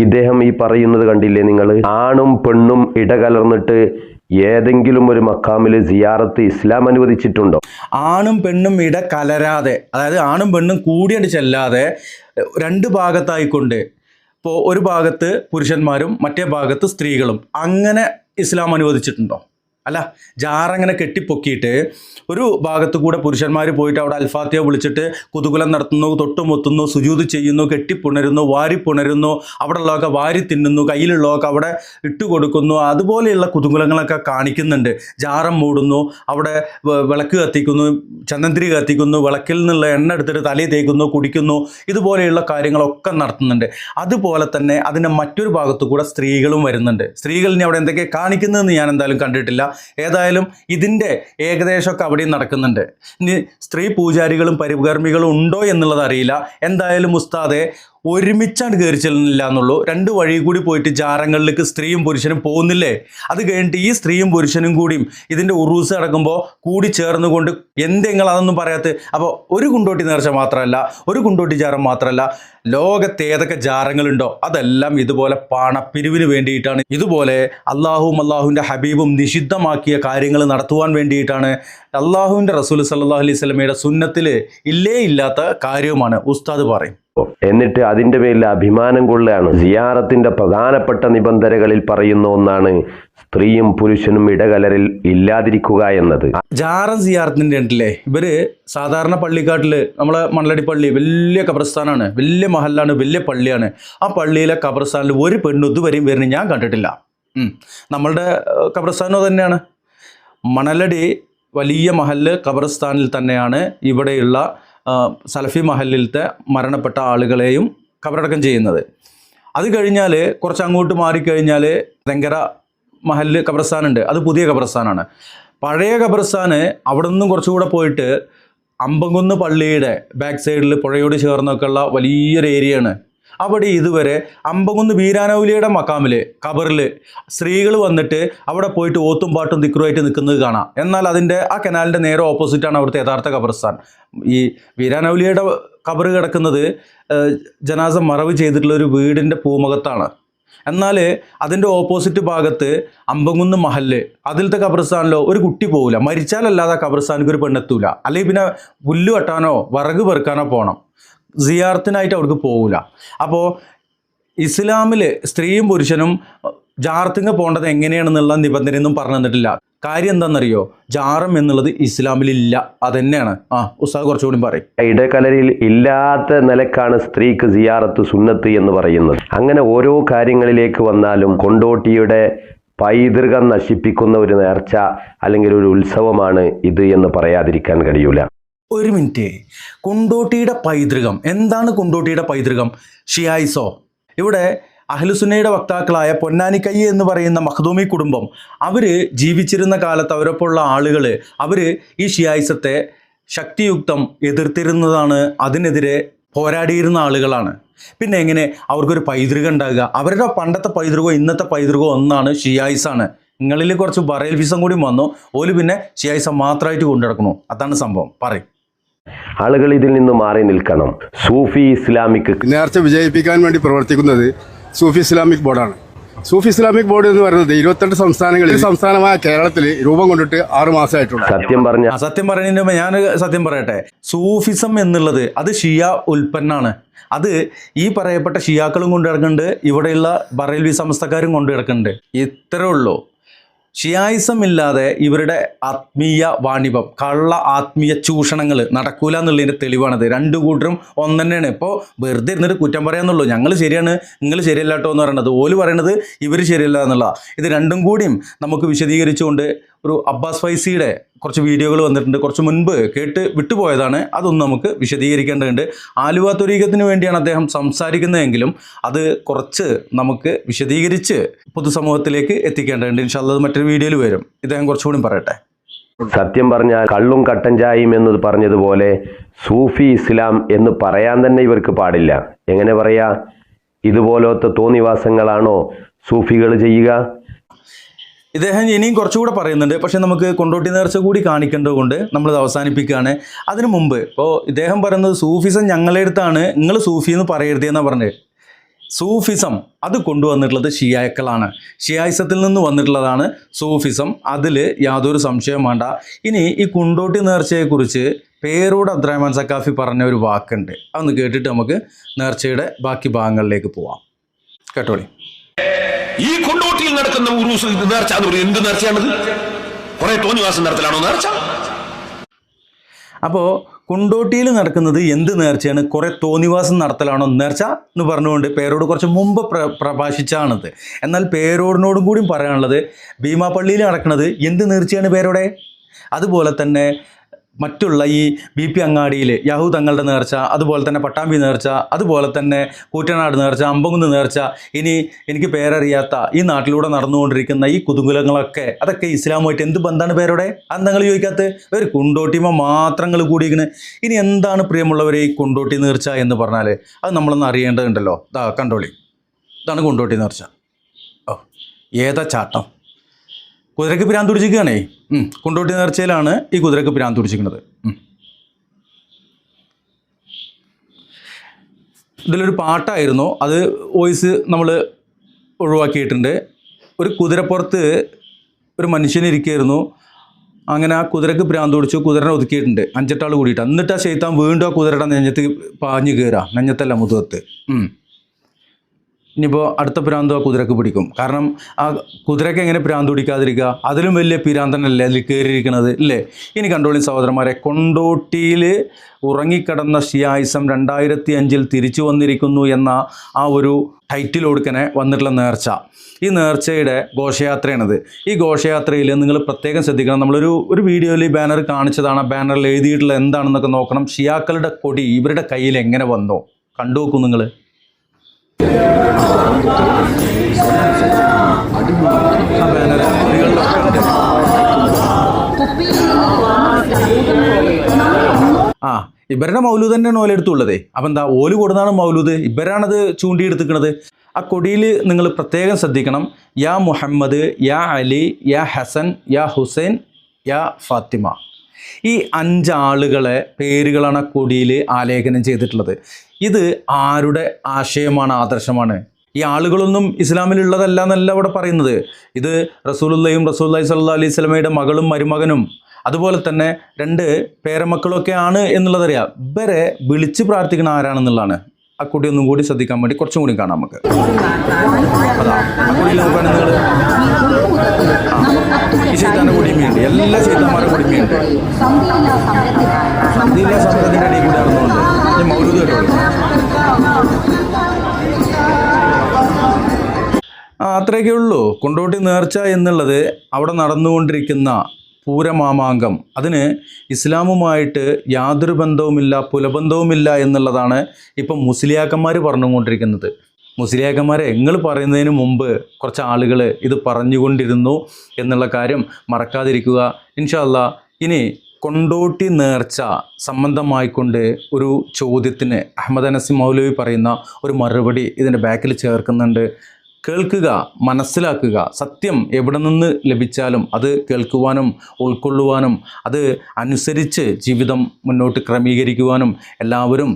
ഇദ്ദേഹം ഈ പറയുന്നത് കണ്ടില്ലേ നിങ്ങൾ? ആണും പെണ്ണും ഇടകലർന്നിട്ട് ഏതെങ്കിലും ഒരു മക്കാമിൽ സിയാറത്ത് ഇസ്ലാം അനുവദിച്ചിട്ടുണ്ടോ? ആണും പെണ്ണും ഇടകലരാതെ, അതായത് ആണും പെണ്ണും കൂടിയാണ്ട് ചെല്ലാതെ രണ്ട് ഭാഗത്തായിക്കൊണ്ട്, ഇപ്പോൾ ഒരു ഭാഗത്ത് പുരുഷന്മാരും മറ്റേ ഭാഗത്ത് സ്ത്രീകളും, അങ്ങനെ ഇസ്ലാം അനുവദിച്ചിട്ടുണ്ടോ? അല്ല, ജാറങ്ങനെ കെട്ടിപ്പൊക്കിയിട്ട് ഒരു ഭാഗത്ത് കൂടെ പുരുഷന്മാർ പോയിട്ട് അവിടെ അൽഫാത്തിയ വിളിച്ചിട്ട് കുതുകുലം നടത്തുന്നു, തൊട്ടുമുത്തുന്നു, സുജൂദ് ചെയ്യുന്നു, കെട്ടിപ്പുണരുന്നു, വാരിപ്പുണരുന്നു, അവിടെ ഉള്ളതൊക്കെ വാരി തിന്നുന്നു, കയ്യിലുള്ളതൊക്കെ അവിടെ ഇട്ട് കൊടുക്കുന്നു. അതുപോലെയുള്ള കുതുകുലങ്ങളൊക്കെ കാണിക്കുന്നുണ്ട്. ജാറം മൂടുന്നു, അവിടെ വിളക്ക് കത്തിക്കുന്നു, ചന്ദനത്തിരി കത്തിക്കുന്നു, വിളക്കിൽ നിന്നുള്ള എണ്ണ എടുത്തിട്ട് തലയിൽ തേക്കുന്നു, കുടിക്കുന്നു. ഇതുപോലെയുള്ള കാര്യങ്ങളൊക്കെ നടത്തുന്നുണ്ട്. അതുപോലെ തന്നെ അതിൻ്റെ മറ്റൊരു ഭാഗത്തു കൂടെ സ്ത്രീകളും വരുന്നുണ്ട്. സ്ത്രീകളിനെ അവിടെ എന്തൊക്കെ കാണിക്കുന്നതെന്ന് ഞാൻ എന്തായാലും കണ്ടിട്ടില്ല. ഏതായാലും ഇതിൻ്റെ ഏകദേശമൊക്കെ അവിടെയും നടക്കുന്നുണ്ട്. ഇനി സ്ത്രീ പൂജാരികളും പരികർമ്മികളും ഉണ്ടോ എന്നുള്ളത് അറിയില്ല. എന്തായാലും ഉസ്താദെ ഒരുമിച്ചാണ് കയറി ചെല്ലുന്നില്ല എന്നുള്ളൂ. രണ്ട് വഴി കൂടി പോയിട്ട് ജാറങ്ങളിലേക്ക് സ്ത്രീയും പുരുഷനും പോകുന്നില്ലേ? അത് കഴിഞ്ഞിട്ട് ഈ സ്ത്രീയും പുരുഷനും കൂടിയും ഇതിൻ്റെ ഉറൂസ് അടക്കുമ്പോൾ കൂടി ചേർന്നുകൊണ്ട് എന്തെങ്കിലും അതൊന്നും പറയാത്ത. അപ്പോൾ ഒരു കുണ്ടോട്ടി നേർച്ച മാത്രമല്ല, ഒരു കുണ്ടോട്ടി ജാറം മാത്രമല്ല, ലോകത്ത് ഏതൊക്കെ ജാറങ്ങളുണ്ടോ അതെല്ലാം ഇതുപോലെ പണപ്പിരിവിന് വേണ്ടിയിട്ടാണ്. ഇതുപോലെ അള്ളാഹുവും അള്ളാഹുവിൻ്റെ ഹബീബും നിഷിദ്ധമാക്കിയ കാര്യങ്ങൾ നടത്തുവാൻ വേണ്ടിയിട്ടാണ്. അള്ളാഹുവിൻ്റെ റസൂൽ സല്ലല്ലാഹു അലൈഹി വസല്ലമയുടെ സുന്നത്തിൽ ഇല്ലേ ഇല്ലാത്ത കാര്യവുമാണ് ഉസ്താദ് പറയും. എന്നിട്ട് അതിൻ്റെ മേലിൽ അഭിമാനം കൊള്ളുകയാണ്. സിയാറത്തിന്റെ പ്രധാനപ്പെട്ട നിബന്ധനകളിൽ പറയുന്ന ഒന്നാണ് സ്ത്രീയും പുരുഷനും ഇടകലരിൽ ഇല്ലാതിരിക്കുക എന്നത്. ജാറം സിയാറത്തിൻ്റെ ഉണ്ടല്ലേ, ഇവര് സാധാരണ പള്ളിക്കാട്ടിൽ നമ്മളെ മണ്ണടി പള്ളി വലിയ ഖബർസ്ഥാനാണ്, വലിയ മഹല്ലാണ്, വലിയ പള്ളിയാണ്. ആ പള്ളിയിലെ ഖബർസ്ഥാനിൽ ഒരു പെണ്ണ് ഇതുവരെയും വരുന്നത് ഞാൻ കണ്ടിട്ടില്ല. നമ്മളുടെ ഖബർസ്ഥാനോ തന്നെയാണ്. മണലടി വലിയ മഹല്ല് ഖബർസ്ഥാനിൽ തന്നെയാണ് ഇവിടെയുള്ള സലഫി മഹല്ലിലത്തെ മരണപ്പെട്ട ആളുകളെയും ഖബറടക്കം ചെയ്യുന്നത്. അത് കഴിഞ്ഞാൽ കുറച്ച് അങ്ങോട്ട് മാറിക്കഴിഞ്ഞാൽ തെങ്കര മഹല്ല് ഖബർസ്ഥാനുണ്ട്. അത് പുതിയ ഖബർസ്ഥാനാണ്. പഴയ ഖബർസ്ഥാന് അവിടെ നിന്നും കുറച്ചുകൂടെ പോയിട്ട് അമ്പംകുന്ന് പള്ളിയുടെ ബാക്ക് സൈഡിൽ പുഴയോട് ചേർന്നൊക്കെയുള്ള വലിയൊരു ഏരിയയാണ്. അവിടെ ഇതുവരെ അമ്പംകുന്ന് ബീരാനൗലിയുടെ മക്കാമിൽ ഖബറിൽ സ്ത്രീകൾ വന്നിട്ട് അവിടെ പോയിട്ട് ഓത്തും പാട്ടും ദിക്റുമായിട്ട് നിൽക്കുന്നത് കാണാം. എന്നാൽ അതിൻ്റെ ആ കനാലിൻ്റെ നേരെ ഓപ്പോസിറ്റാണ് അവിടുത്തെ യഥാർത്ഥ ഖബർസ്ഥാൻ. ഈ ബീരാനൗലിയുടെ ഖബർ കിടക്കുന്നത് ജനാസ മറവ് ചെയ്തിട്ടുള്ള ഒരു വീടിൻ്റെ പൂമുഖത്താണ്. എന്നാൽ അതിൻ്റെ ഓപ്പോസിറ്റ് ഭാഗത്ത് അമ്പംകുന്ന് മഹല്ല് അതിലത്തെ ഖബർസ്ഥാനിലോ ഒരു കുട്ടി പോകില്ല. മരിച്ചാലല്ലാതെ ഖബർസ്ഥാനിക്ക് ഒരു പെണ്ണെത്തൂല. അല്ലെങ്കിൽ പിന്നെ പുല്ല് വെട്ടാനോ വിറക് പെറുക്കാനോ പോകണം. സിയാറത്തിനായിട്ട് അവർക്ക് പോകില്ല. അപ്പോൾ ഇസ്ലാമിൽ സ്ത്രീയും പുരുഷനും ജാറത്തിങ്ങ് പോകേണ്ടത് എങ്ങനെയാണെന്നുള്ള നിബന്ധനയൊന്നും പറഞ്ഞു തന്നിട്ടില്ല. കാര്യം എന്താണെന്നറിയോ? ജാറം എന്നുള്ളത് ഇസ്ലാമിലില്ല. അതന്നെയാണ്. ഉസ്താദ് കുറച്ചുകൂടി പറയും. ഇടകലരിൽ ഇല്ലാത്ത നിലക്കാണ് സ്ത്രീക്ക് സിയാറത്ത് സുന്നത്ത് എന്ന് പറയുന്നത്. അങ്ങനെ ഓരോ കാര്യങ്ങളിലേക്ക് വന്നാലും കൊണ്ടോട്ടിയുടെ പൈതൃകം നശിപ്പിക്കുന്ന ഒരു നേർച്ച അല്ലെങ്കിൽ ഒരു ഉത്സവമാണ് ഇത് എന്ന് പറയാതിരിക്കാൻ കഴിയൂല. ഒരു മിനിറ്റ്, കൊണ്ടോട്ടിയുടെ പൈതൃകം എന്താണ്? കൊണ്ടോട്ടിയുടെ പൈതൃകം ഷിയായിസോ? ഇവിടെ അഹ്ലുസുന്നയുടെ വക്താക്കളായ പൊന്നാനിക്കൈ എന്ന് പറയുന്ന മഖ്ദൂമി കുടുംബം അവർ ജീവിച്ചിരുന്ന കാലത്ത് അവരൊപ്പമുള്ള ആളുകൾ അവർ ഈ ഷിയായിസത്തെ ശക്തിയുക്തം എതിർത്തിരുന്നതാണ്. അതിനെതിരെ പോരാടിയിരുന്ന ആളുകളാണ്. പിന്നെ എങ്ങനെ അവർക്കൊരു പൈതൃകം ഉണ്ടാകുക? അവരുടെ പണ്ടത്തെ പൈതൃകവും ഇന്നത്തെ പൈതൃകവും ഒന്നാണ്. ഷിയായിസാണ്. നിങ്ങളിൽ കുറച്ച് ബറേൽഫിസം കൂടി വന്നു. ഓല് പിന്നെ ഷിയായിസം മാത്രമായിട്ട് കൊണ്ടു നടക്കുന്നു. അതാണ് സംഭവം. പറയും. ആളുകൾ ഇതിൽ നിന്ന് മാറി നിൽക്കണം. സൂഫി ഇസ്ലാമിക് നേർച്ച വിജയിപ്പിക്കാൻ വേണ്ടി പ്രവർത്തിക്കുന്നത് സൂഫി ഇസ്ലാമിക് ബോർഡാണ്. സൂഫി ഇസ്ലാമിക് ബോർഡ് എന്ന് പറയുന്നത് 28 സംസ്ഥാനങ്ങളിൽ സംസ്ഥാനമായ കേരളത്തിൽ രൂപം കൊണ്ടിട്ട് 6 മാസമായിട്ടുള്ളൂ. സത്യം പറയുന്നതിന് മുമ്പ് ഞാൻ സത്യം പറയട്ടെ. സൂഫിസം എന്നുള്ളത് അത് ഷിയ ഉൽപ്പന്നാണ്. അത് ഈ പറയപ്പെട്ട ഷിയാക്കളും കൊണ്ടു കിടക്കുന്നുണ്ട്, ഇവിടെയുള്ള ബറേൽവി സമസ്തക്കാരും കൊണ്ടു കിടക്കുന്നുണ്ട്. ഇത്രേ ഉള്ളൂ. ഷിയായിസം ഇല്ലാതെ ഇവരുടെ ആത്മീയ വാണിഭം, കള്ള ആത്മീയ ചൂഷണങ്ങൾ നടക്കൂല എന്നുള്ളതിൻ്റെ തെളിവാണത്. രണ്ടു കൂട്ടരും ഒന്ന് തന്നെയാണ്. ഇപ്പോൾ വെറുതെ ഇരുന്നിട്ട് കുറ്റം പറയാന്നുള്ളൂ. ഞങ്ങൾ ശരിയാണ് നിങ്ങൾ ശരിയല്ല കേട്ടോ എന്ന് പറയുന്നത്. ഓല് പറയണത് ഇവർ ശരിയല്ല എന്നുള്ള. ഇത് രണ്ടും കൂടിയും നമുക്ക് വിശദീകരിച്ചുകൊണ്ട് ഒരു അബ്ബാസ് ഫൈസിയുടെ കുറച്ച് വീഡിയോകൾ വന്നിട്ടുണ്ട്. കുറച്ച് മുൻപ് കേട്ട് വിട്ടുപോയതാണ്. അതൊന്നും നമുക്ക് വിശദീകരിക്കേണ്ടതുണ്ട്. ആലുവ ത്വരീഖത്തിന് വേണ്ടിയാണ് അദ്ദേഹം സംസാരിക്കുന്നതെങ്കിലും അത് കുറച്ച് നമുക്ക് വിശദീകരിച്ച് പൊതുസമൂഹത്തിലേക്ക് എത്തിക്കേണ്ടതുണ്ട്. ഇൻഷാ അല്ലാഹ് അത് മറ്റൊരു വീഡിയോയിൽ വരും. ഇദ്ദേഹം കുറച്ചുകൂടി പറയട്ടെ. സത്യം പറഞ്ഞാൽ കള്ളും കട്ടൻ ചായയും എന്ന് പറഞ്ഞതുപോലെ സൂഫി ഇസ്ലാം എന്ന് പറയാൻ തന്നെ ഇവർക്ക് പാടില്ല. എങ്ങനെ പറയാ? ഇതുപോലത്തെ തോന്നിവാസങ്ങളാണോ സൂഫികൾ ചെയ്യുക? ഇദ്ദേഹം ഇനിയും കുറച്ചുകൂടെ പറയുന്നുണ്ട്. പക്ഷേ നമുക്ക് കൊണ്ടോട്ടി നേർച്ച കൂടി കാണിക്കേണ്ടത് കൊണ്ട് നമ്മളത് അവസാനിപ്പിക്കുകയാണ്. അതിനു മുമ്പ് ഇപ്പോൾ ഇദ്ദേഹം പറയുന്നത് സൂഫിസം ഞങ്ങളുടെ അടുത്താണ്, നിങ്ങൾ സൂഫി എന്ന് പറയരുത് എന്നാണ് പറഞ്ഞത്. സൂഫിസം അത് കൊണ്ടുവന്നിട്ടുള്ളത് ഷിയാക്കളാണ്. ഷിയായിസത്തിൽ നിന്ന് വന്നിട്ടുള്ളതാണ് സൂഫിസം. അതിൽ യാതൊരു സംശയവും വേണ്ട. ഇനി ഈ കൊണ്ടോട്ടി നേർച്ചയെക്കുറിച്ച് പേരോട് അബ്ദുറഹ്മാൻ സക്കാഫി പറഞ്ഞ ഒരു വാക്കുണ്ട്. അതൊന്ന് കേട്ടിട്ട് നമുക്ക് നേർച്ചയുടെ ബാക്കി ഭാഗങ്ങളിലേക്ക് പോവാം. കേട്ടോളി. ഈ കൊണ്ടോട്ടിയിൽ നടക്കുന്ന ഉറൂസ് നേർച്ച എന്ന് പറയുന്നത് എന്ത് നേർച്ചയാണത്? കുറെ തോന്നിവാസം നടത്തലാണോ നേർച്ച? അപ്പോൾ കൊണ്ടോട്ടിയിൽ നടക്കുന്നത് എന്ത് നേർച്ചയാണ്? കുറേ തോന്നിവാസം നടത്തലാണോ നേർച്ച എന്ന് പറഞ്ഞുകൊണ്ട് പേരോട് കുറച്ച് മുമ്പ് പ്രഭാഷിച്ചാണത്. എന്നാൽ പേരോടിനോടും കൂടി പറയാനുള്ളത് ഭീമാപള്ളിയിൽ നടക്കുന്നത് എന്ത് നേർച്ചയാണ് പേരോടെ? അതുപോലെ തന്നെ മറ്റുള്ള ഈ BP അങ്ങാടിയിൽ യാഹു തങ്ങളുടെ നേർച്ച, അതുപോലെ തന്നെ പട്ടാമ്പി നേർച്ച, അതുപോലെ തന്നെ കൂറ്റനാട് നേർച്ച, അമ്പകുന്ന് നേർച്ച, ഇനി എനിക്ക് പേരറിയാത്ത ഈ നാട്ടിലൂടെ നടന്നുകൊണ്ടിരിക്കുന്ന ഈ കുതുകുലങ്ങളൊക്കെ അതൊക്കെ ഇസ്ലാമുമായിട്ട് എന്ത് ബന്ധമാണ് പേരോടെ? അത് നിങ്ങൾ ചോദിക്കാത്ത ഒരു കൊണ്ടോട്ടിമ മാത്രങ്ങൾ കൂടിയിരിക്കുന്നത്. ഇനി എന്താണ് പ്രിയമുള്ളവരെ ഈ കൊണ്ടോട്ടി നേർച്ച എന്ന് പറഞ്ഞാൽ? അത് നമ്മളൊന്ന് അറിയേണ്ടതുണ്ടല്ലോ. കണ്ടോളി. ഇതാണ് കൊണ്ടോട്ടി നേർച്ച. ഏതാ ചാട്ടം! കുതിരക്ക് പിരാന്ത് പിടിച്ചിരിക്കുകയാണേ. കൊണ്ടോട്ടി നേർച്ചയിലാണ് ഈ കുതിരക്ക് പിരാന്ത് പിടിച്ചിരിക്കുന്നത്. ഇതിലൊരു പാട്ടായിരുന്നു, അത് വോയിസ് നമ്മൾ ഒഴിവാക്കിയിട്ടുണ്ട്. ഒരു കുതിരപ്പുറത്ത് ഒരു മനുഷ്യനിരിക്കുകയായിരുന്നു. അങ്ങനെ ആ കുതിരക്ക് ഭ്രാന്ത് പിടിച്ചു. കുതിരനെ ഒതുക്കിയിട്ടുണ്ട് 5-8 ആൾ കൂടിയിട്ട്. എന്നിട്ട് ആ ശൈത്താൻ വീണ്ടും ആ കുതിരയുടെ നെഞ്ഞത്ത് പാഞ്ഞു കയറുക. നെഞ്ഞത്തല്ല, മുതുകത്ത്. ഇനിയിപ്പോൾ അടുത്ത പിരാന്ത് ആ കുതിരക്ക് പിടിക്കും. കാരണം ആ കുതിരക്ക് എങ്ങനെ പിരാന്ത് പിടിക്കാതിരിക്കുക? അതിലും വലിയ പിരാന്തനല്ലേ അതിൽ കയറിയിരിക്കുന്നത്, ഇല്ലേ? ഇനി കണ്ടോളി സഹോദരന്മാരെ, കൊണ്ടോട്ടിയിൽ ഉറങ്ങിക്കിടന്ന ഷിയായിസം 2005 തിരിച്ചു വന്നിരിക്കുന്നു എന്ന ആ ഒരു ടൈറ്റിൽ കൊടുക്കനെ വന്നിട്ടുള്ള നേർച്ച. ഈ നേർച്ചയുടെ ഘോഷയാത്രയാണിത്. ഈ ഘോഷയാത്രയിൽ നിങ്ങൾ പ്രത്യേകം ശ്രദ്ധിക്കണം. നമ്മളൊരു വീഡിയോയിൽ ഈ ബാനർ കാണിച്ചതാണ്. ആ ബാനറിൽ എഴുതിയിട്ടുള്ള എന്താണെന്നൊക്കെ നോക്കണം. ഷിയാക്കളുടെ കൊടി ഇവരുടെ കയ്യിൽ എങ്ങനെ വന്നോ കണ്ടു നോക്കൂ നിങ്ങൾ. ആ, ഇവരുടെ മൗലൂദ് തന്നെയാണ് ഓലെടുത്തുള്ളത്. അപ്പം എന്താ, ഓല് കൊടുത്താണ് മൗലൂദ്, ഇവരാണത് ചൂണ്ടിയെടുത്തിക്കണത്. ആ കൊടിയിൽ നിങ്ങൾ പ്രത്യേകം ശ്രദ്ധിക്കണം. യാ മുഹമ്മദ്, യാ അലി, യാ ഹസൻ, യാ ഹുസൈൻ, യാ ഫാത്തിമ. ഈ 5 ആളുകളെ പേരുകളാണ് ആ കൊടിയിൽ ആലേഖനം ചെയ്തിട്ടുള്ളത്. ഇത് ആരുടെ ആശയമാണ്, ആദർശമാണ്? ഈ ആളുകളൊന്നും ഇസ്ലാമിലുള്ളതല്ല എന്നല്ല ഇവിടെ പറയുന്നത്. ഇത് റസൂലുള്ളയും റസൂലുള്ളാഹി സ്വല്ലല്ലാഹു അലൈഹി വസല്ലമയുടെ മകളും മരുമകനും അതുപോലെ തന്നെ 2 പേരമക്കളൊക്കെ ആണ് എന്നുള്ളതറിയാം. ഇവരെ വിളിച്ച് പ്രാർത്ഥിക്കുന്ന ആരാണെന്നുള്ളതാണ്. ആ കൊടി ഒന്നും കൂടി ശ്രദ്ധിക്കാൻ വേണ്ടി കുറച്ചും കൂടി കാണാം നമുക്ക്. അതാ ആ കൊടിയിൽ നോക്കുകയാണെങ്കിൽ ഈ ശൈത്താൻ്റെ കൊടിമയുണ്ട്, എല്ലാ ശൈത്താന്മാരുടെ കൊടിമയുണ്ട്. സന്ധിയില്ല സമരത്തിൻ്റെ അടിയിൽ കൂടി നടന്നുകൊണ്ട് ഞാൻ മൗലൂദ് കേട്ടോളൂ. അത്രയൊക്കെ ഉള്ളൂ. കൊണ്ടോട്ടി നേർച്ച എന്നുള്ളത് അവിടെ നടന്നുകൊണ്ടിരിക്കുന്ന പൂരമാമാങ്കം, അതിന് ഇസ്ലാമുമായിട്ട് യാതൊരു ബന്ധവുമില്ല, പുലബന്ധവുമില്ല എന്നുള്ളതാണ് ഇപ്പം മുസ്ലിയാക്കന്മാർ പറഞ്ഞുകൊണ്ടിരിക്കുന്നത്. മുസ്ലിയാക്കന്മാരെ നിങ്ങൾ പറയുന്നതിന് മുമ്പ് കുറച്ച് ആളുകൾ ഇത് പറഞ്ഞുകൊണ്ടിരുന്നു എന്നുള്ള കാര്യം മറക്കാതിരിക്കുക. ഇൻഷാ അല്ലാ ഇനി കൊണ്ടോട്ടി നേർച്ച സംബന്ധമായിക്കൊണ്ട് ഒരു ചോദ്യത്തിന് അഹമ്മദ് അനസി മൗലവി പറയുന്ന ഒരു മറുപടി ഇതിൻ്റെ ബാക്കിൽ ചേർക്കുന്നുണ്ട്. കേൾക്കുക, മനസ്സിലാക്കുക. സത്യം എവിടെ നിന്ന് ലഭിച്ചാലും അത് കേൾക്കുവാനും ഉൾക്കൊള്ളുവാനും അത് അനുസരിച്ച് ജീവിതം മുന്നോട്ട് ക്രമീകരിക്കുവാനും എല്ലാവരും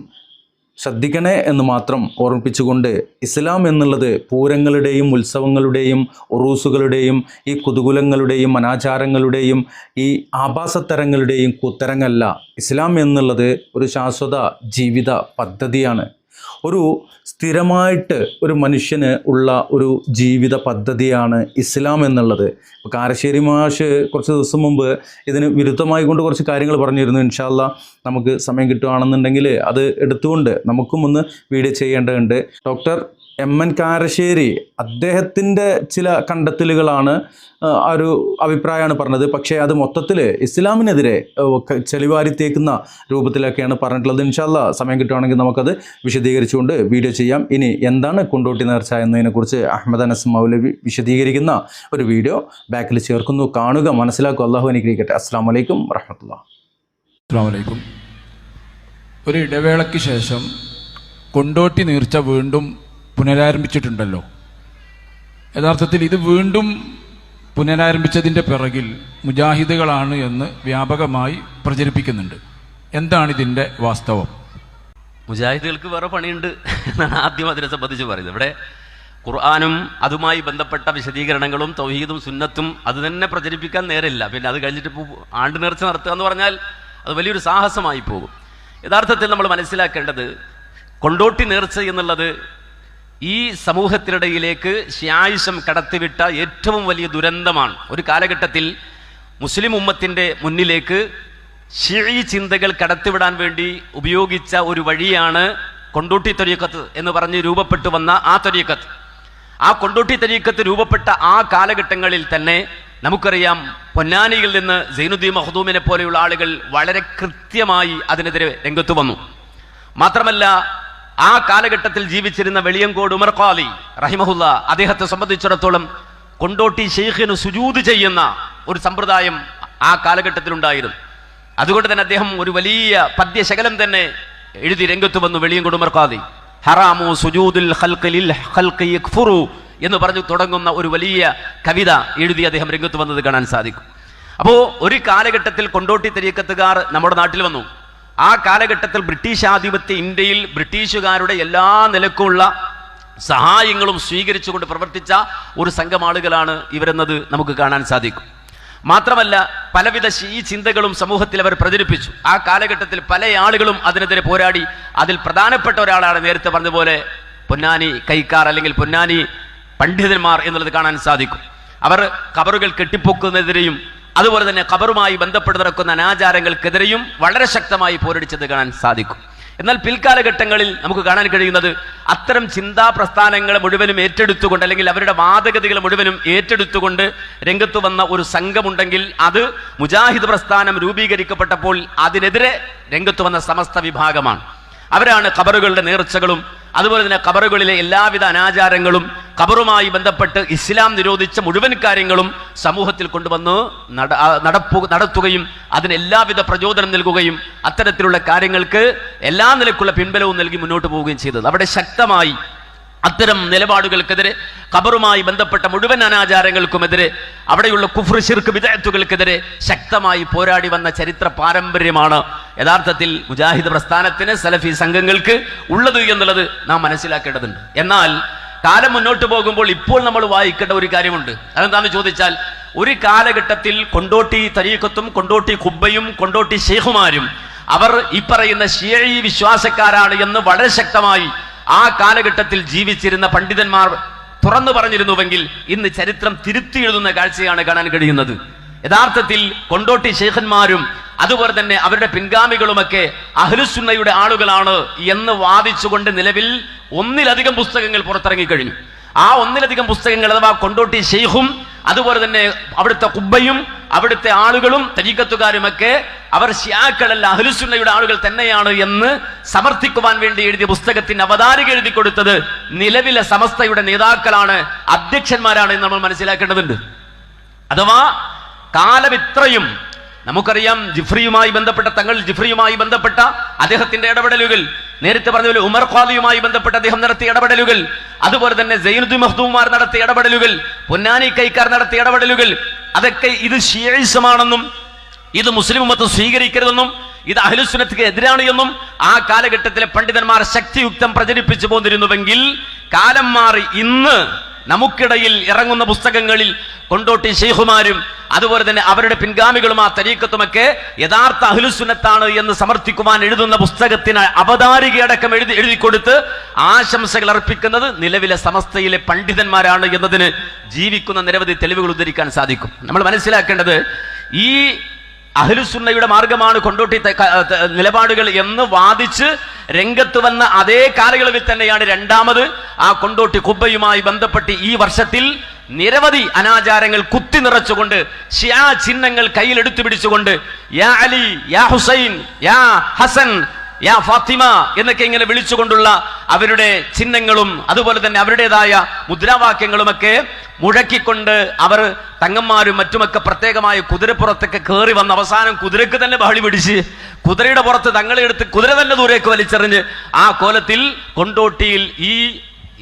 ശ്രദ്ധിക്കണേ എന്ന് മാത്രം ഓർമ്മിപ്പിച്ചുകൊണ്ട്, ഇസ്ലാം എന്നുള്ളത് പൂരങ്ങളുടെയും ഉത്സവങ്ങളുടെയും ഉറൂസുകളുടെയും ഈ കുതൂഹലങ്ങളുടെയും അനാചാരങ്ങളുടെയും ഈ ആഭാസത്തരങ്ങളുടെയും കുത്തരങ്ങല്ല. ഇസ്ലാം എന്നുള്ളത് ഒരു ശാശ്വത ജീവിത പദ്ധതിയാണ്. ഒരു സ്ഥിരമായിട്ട് ഒരു മനുഷ്യന് ഉള്ള ഒരു ജീവിത പദ്ധതിയാണ് ഇസ്ലാം എന്നുള്ളത്. ഇപ്പോൾ കാരശ്ശേരി മാഷ് കുറച്ച് ദിവസം മുമ്പ് ഇതിന് വിരുദ്ധമായി കൊണ്ട് കുറച്ച് കാര്യങ്ങൾ പറഞ്ഞിരുന്നു. ഇൻഷാ അല്ലാ നമുക്ക് സമയം കിട്ടുകയാണെന്നുണ്ടെങ്കിൽ അത് എടുത്തുകൊണ്ട് നമുക്കും ഒന്ന് വീഡിയോ ചെയ്യേണ്ടതുണ്ട്. ഡോക്ടർ MN കാരശ്ശേരി അദ്ദേഹത്തിൻ്റെ ചില കണ്ടെത്തലുകളാണ്, ആ ഒരു അഭിപ്രായമാണ് പറഞ്ഞത്. പക്ഷേ അത് മൊത്തത്തിൽ ഇസ്ലാമിനെതിരെ ചെളിവാരി തേക്കുന്ന രൂപത്തിലൊക്കെയാണ് പറഞ്ഞിട്ടുള്ളത്. ഇൻഷാ അല്ലാ സമയം കിട്ടുകയാണെങ്കിൽ നമുക്കത് വിശദീകരിച്ചുകൊണ്ട് വീഡിയോ ചെയ്യാം. ഇനി എന്താണ് കൊണ്ടോട്ടി നേർച്ച എന്നതിനെക്കുറിച്ച് അഹമ്മദ് അനസ് മൗലവി വിശദീകരിക്കുന്ന ഒരു വീഡിയോ ബാക്കിൽ ചേർക്കുന്നു. കാണുക, മനസ്സിലാക്കുക. അള്ളാഹു അനുഗ്രഹിക്കട്ടെ. അസ്സലാമു അലൈക്കും വറഹ്മത്തുള്ളാഹി. അസ്സലാമു അലൈക്കും. ഒരു ഇടവേളയ്ക്ക് ശേഷം കൊണ്ടോട്ടി നേർച്ച വീണ്ടും പുനരാരംഭിച്ചിട്ടുണ്ടല്ലോ. യഥാർത്ഥത്തിൽ ഇത് വീണ്ടും പുനരാരംഭിച്ചതിൻ്റെ പിറകിൽ മുജാഹിദുകളാണ് എന്ന് വ്യാപകമായി പ്രചരിപ്പിക്കുന്നുണ്ട്. എന്താണ് ഇതിൻ്റെ വാസ്തവം? മുജാഹിദുകൾക്ക് വേറെ പണിയുണ്ട് എന്നാണ് ആദ്യം അതിനെ സംബന്ധിച്ച് പറയുന്നത്. ഇവിടെ ഖുർആനും അതുമായി ബന്ധപ്പെട്ട വിശദീകരണങ്ങളും തൗഹീദും സുന്നത്തും അത് തന്നെ പ്രചരിപ്പിക്കാൻ നേരമില്ല. പിന്നെ അത് കഴിഞ്ഞിട്ട് ഇപ്പോൾ ആണ്ട് നേർച്ച നടത്തുക എന്ന് പറഞ്ഞാൽ അത് വലിയൊരു സാഹസമായി പോകും. യഥാർത്ഥത്തിൽ നമ്മൾ മനസ്സിലാക്കേണ്ടത്, കൊണ്ടോട്ടി നേർച്ച എന്നുള്ളത് ഈ സമൂഹത്തിനിടയിലേക്ക് ശിയായിസം കടത്തിവിട്ട ഏറ്റവും വലിയ ദുരന്തമാണ്. ഒരു കാലഘട്ടത്തിൽ മുസ്ലിം ഉമ്മത്തിൻ്റെ മുന്നിലേക്ക് ഷിഈ ചിന്തകൾ കടത്തിവിടാൻ വേണ്ടി ഉപയോഗിച്ച ഒരു വഴിയാണ് കൊണ്ടോട്ടി തരീഖത്ത് എന്ന് പറഞ്ഞ് രൂപപ്പെട്ടു വന്ന ആ തരീഖത്ത്. ആ കൊണ്ടോട്ടി തരീഖത്ത് രൂപപ്പെട്ട ആ കാലഘട്ടങ്ങളിൽ തന്നെ നമുക്കറിയാം, പൊന്നാനിയിൽ നിന്ന് സൈനുദ്ദീൻ മഖ്ദൂമിനെ പോലെയുള്ള ആളുകൾ വളരെ കൃത്യമായി അതിനെതിരെ രംഗത്ത് വന്നു. മാത്രമല്ല, ആ കാലഘട്ടത്തിൽ ജീവിച്ചിരുന്ന വെളിയങ്കോട് ഉമർ ഖാലി റഹിമഹുല്ല അദ്ദേഹത്തെ സംബന്ധിച്ചിടത്തോളം കൊണ്ടോട്ടി ഷെയ്ഖിന് സുജൂദ് ചെയ്യുന്ന ഒരു സമ്പ്രദായം ആ കാലഘട്ടത്തിലുണ്ടായിരുന്നു. അതുകൊണ്ട് തന്നെ അദ്ദേഹം ഒരു വലിയ പദ്യശകലം തന്നെ എഴുതി രംഗത്ത് വന്നു. വെളിയങ്കോട് ഉമർ ഖാലി ഹറാമു സുജൂദുൽ ഖൽഖി ലിൽ ഖൽഖി യക്ഫുറു എന്ന് പറഞ്ഞു തുടങ്ങുന്ന ഒരു വലിയ കവിത എഴുതി അദ്ദേഹം രംഗത്ത് വന്നത് കാണാൻ സാധിക്കും. അപ്പോൾ ഒരു കാലഘട്ടത്തിൽ കൊണ്ടോട്ടി തരീഖത്തുകാർ നമ്മുടെ നാട്ടിൽ വന്നു. ആ കാലഘട്ടത്തിൽ ബ്രിട്ടീഷ് ആധിപത്യ ഇന്ത്യയിൽ ബ്രിട്ടീഷുകാരുടെ എല്ലാ നിലക്കുമുള്ള സഹായങ്ങളും സ്വീകരിച്ചുകൊണ്ട് പ്രവർത്തിച്ച ഒരു സംഘം ആളുകളാണ് ഇവരെന്നത് നമുക്ക് കാണാൻ സാധിക്കും. മാത്രമല്ല, പലവിധ ഈ ചിന്തകളും സമൂഹത്തിൽ അവർ പ്രചരിപ്പിച്ചു. ആ കാലഘട്ടത്തിൽ പല ആളുകളും അതിനെതിരെ പോരാടി. അതിൽ പ്രധാനപ്പെട്ട ഒരാളാണ് നേരത്തെ പറഞ്ഞ പോലെ പൊന്നാനി കൈക്കാർ അല്ലെങ്കിൽ പൊന്നാനി പണ്ഡിതന്മാർ എന്നുള്ളത് കാണാൻ സാധിക്കും. അവർ ഖബറുകൾ കെട്ടിപ്പൊക്കുന്നതിനെതിരെയും അതുപോലെ തന്നെ ഖബറുമായി ബന്ധപ്പെട്ട് നടക്കുന്ന അനാചാരങ്ങൾക്കെതിരെയും വളരെ ശക്തമായി പോരടിച്ചത് കാണാൻ സാധിക്കും. എന്നാൽ പിൽക്കാലഘട്ടങ്ങളിൽ നമുക്ക് കാണാൻ കഴിയുന്നത്, അത്തരം ചിന്താ പ്രസ്ഥാനങ്ങളെ മുഴുവനും ഏറ്റെടുത്തുകൊണ്ട് അല്ലെങ്കിൽ അവരുടെ വാദഗതികളെ മുഴുവനും ഏറ്റെടുത്തുകൊണ്ട് രംഗത്ത് വന്ന ഒരു സംഘമുണ്ടെങ്കിൽ അത് മുജാഹിദ് പ്രസ്ഥാനം രൂപീകരിക്കപ്പെട്ടപ്പോൾ അതിനെതിരെ രംഗത്ത് വന്ന സമസ്ത വിഭാഗമാണ്. അവരാണ് ഖബറുകളുടെ നേർച്ചകളും അതുപോലെ തന്നെ ഖബറുകളിലെ എല്ലാവിധ അനാചാരങ്ങളും ഖബറുമായി ബന്ധപ്പെട്ട് ഇസ്ലാം നിരോധിച്ച മുഴുവൻ കാര്യങ്ങളും സമൂഹത്തിൽ കൊണ്ടുവന്ന് നടത്തുകയും അതിന് എല്ലാവിധ പ്രചോദനം നൽകുകയും അത്തരത്തിലുള്ള കാര്യങ്ങൾക്ക് എല്ലാ നിലക്കുള്ള പിൻബലവും നൽകി മുന്നോട്ട് പോവുകയും ചെയ്തത്. അവിടെ ശക്തമായി അത്തരം നിലപാടുകൾക്കെതിരെ, ഖബറുമായി ബന്ധപ്പെട്ട മുഴുവൻ അനാചാരങ്ങൾക്കുമെതിരെ, അവിടെയുള്ള കുഫ്ർ ശിർക്ക് ബിദ്അത്തുകൾക്കെതിരെ ശക്തമായി പോരാടി വന്ന ചരിത്ര പാരമ്പര്യമാണ് യഥാർത്ഥത്തിൽ മുജാഹിദ് പ്രസ്ഥാനത്തിന്, സലഫി സംഘങ്ങൾക്ക് ഉള്ളത് എന്നുള്ളത് നാം മനസ്സിലാക്കേണ്ടതുണ്ട്. എന്നാൽ കാലം മുന്നോട്ട് പോകുമ്പോൾ ഇപ്പോൾ നമ്മൾ വായിക്കേണ്ട ഒരു കാര്യമുണ്ട്. അതെന്താണെന്ന് ചോദിച്ചാൽ, ഒരു കാലഘട്ടത്തിൽ കൊണ്ടോട്ടി തരീഖത്തും കൊണ്ടോട്ടി ഖുബ്ബയും കൊണ്ടോട്ടി ശൈഖുമാരും അവർ ഈ പറയുന്ന ശിയഈ വിശ്വാസക്കാരാണ് എന്ന് വളരെ ശക്തമായി ആ കാലഘട്ടത്തിൽ ജീവിച്ചിരുന്ന പണ്ഡിതന്മാർ തുറന്നു പറഞ്ഞിരുന്നുവെങ്കിൽ ഇന്ന് ചരിത്രം തിരുത്തി എഴുതുന്ന കാഴ്ചയാണ് കാണാൻ കഴിയുന്നത്. യഥാർത്ഥത്തിൽ കൊണ്ടോട്ടി ശൈഖന്മാരും അതുപോലെ തന്നെ അവരുടെ പിൻഗാമികളുമൊക്കെ അഹ്ലുസുന്നയുടെ ആളുകളാണ് എന്ന് വാദിച്ചുകൊണ്ട് നിലവിൽ ഒന്നിലധികം പുസ്തകങ്ങൾ പുറത്തിറങ്ങിക്കഴിഞ്ഞു. ആ ഒന്നിലധികം പുസ്തകങ്ങൾ അഥവാ കൊണ്ടോട്ടി ശൈഖും അതുപോലെ തന്നെ അവിടുത്തെ ഖുബ്ബയും അവിടുത്തെ ആളുകളും തരീഖത്തുകാരുമൊക്കെ അവർ ശിയാക്കളല്ല, അഹ്ലുസുന്നയുടെ ആളുകൾ തന്നെയാണ് എന്ന് സമർത്ഥിക്കുവാൻ വേണ്ടി എഴുതിയ പുസ്തകത്തിന് അവതാരിക എഴുതി കൊടുത്തത് നിലവിലെ സമസ്തയുടെ നേതാക്കളാണ്, അധ്യക്ഷന്മാരാണ് എന്ന് നമ്മൾ മനസ്സിലാക്കേണ്ടതുണ്ട്. അഥവാ കാലം ഇത്രയും നമുക്കറിയാം, ജിഫ്രിയുമായി ബന്ധപ്പെട്ട ജിഫ്രിയുമായി ബന്ധപ്പെട്ട അദ്ദേഹത്തിന്റെ ഇടപെടലുകൾ, നേരത്തെ പറഞ്ഞ പോലെ ഉമർ ഖാദിയുമായി ബന്ധപ്പെട്ട അദ്ദേഹം നടത്തിയ ഇടപെടലുകൾ, അതുപോലെ തന്നെ സൈനുദ്ദീൻ മഖ്ദൂമാർ നടത്തിയ ഇടപെടലുകൾ, പൊന്നാനി കൈക്കാർ നടത്തിയ ഇടപെടലുകൾ, അതൊക്കെ ഇത് ശിയഈസമാണെന്നും ഇത് മുസ്ലിം ഉമ്മത്ത് സ്വീകരിക്കരുതെന്നും ഇത് അഹ്ലുസുന്നത്തിക്ക് എതിരാണ് എന്നും ആ കാലഘട്ടത്തിലെ പണ്ഡിതന്മാർ ശക്തിയുക്തം പ്രചരിപ്പിച്ചു പോന്നിരുന്നുവെങ്കിൽ, കാലം മാറി ഇന്ന് നമുക്കിടയിൽ ഇറങ്ങുന്ന പുസ്തകങ്ങളിൽ കൊണ്ടോട്ടി ശൈഖുമാരും അതുപോലെ തന്നെ അവരുടെ പിൻഗാമികളും ആ തരീഖത്തുമൊക്കെ യഥാർത്ഥ അഹ്ലുസുന്നത്താണ് എന്ന് സമർത്ഥിക്കുവാൻ എഴുതുന്ന പുസ്തകത്തിന് അവതാരികയടക്കം എഴുതി കൊടുത്ത് ആശംസകൾ അർപ്പിക്കുന്നത് നിലവിലെ സമസ്തയിലെ പണ്ഡിതന്മാരാണ് എന്നതിന് ജീവിക്കുന്ന നിരവധി തെളിവുകൾ ഉദ്ധരിക്കാൻ സാധിക്കും. നമ്മൾ മനസ്സിലാക്കേണ്ടത്, ഈ അഹ്ലുസുന്നയുടെ മാർഗമാണ് കൊണ്ടോട്ടി നിലപാടുകൾ എന്ന് വാദിച്ച് രംഗത്ത് വന്ന അതേ കാലയളവിൽ തന്നെയാണ് രണ്ടാമത് ആ കൊണ്ടോട്ടി ഖുബ്ബയുമായി ബന്ധപ്പെട്ട് ഈ വർഷത്തിൽ നിരവധി അനാചാരങ്ങൾ കുത്തി നിറച്ചുകൊണ്ട് ഷിയാ ചിഹ്നങ്ങൾ കയ്യിലെടുത്തു പിടിച്ചുകൊണ്ട് യാ അലി, യാ ഹുസൈൻ, യാ ഹസൻ, യാ ഫാത്തിമ എന്നൊക്കെ ഇങ്ങനെ വിളിച്ചുകൊണ്ടുള്ള അവരുടെ ചിഹ്നങ്ങളും അതുപോലെ തന്നെ അവരുടേതായ മുദ്രാവാക്യങ്ങളുമൊക്കെ മുഴക്കിക്കൊണ്ട് അവർ തങ്ങന്മാരും മറ്റുമൊക്കെ പ്രത്യേകമായ കുതിരപ്പുറത്തൊക്കെ കയറി വന്ന് അവസാനം കുതിരക്ക് തന്നെ ബഹളി പിടിച്ച് കുതിരയുടെ പുറത്ത് തങ്ങളെ എടുത്ത് കുതിര തന്നെ ദൂരേക്ക് വലിച്ചെറിഞ്ഞ് ആ കോലത്തിൽ കൊണ്ടോട്ടിയിൽ ഈ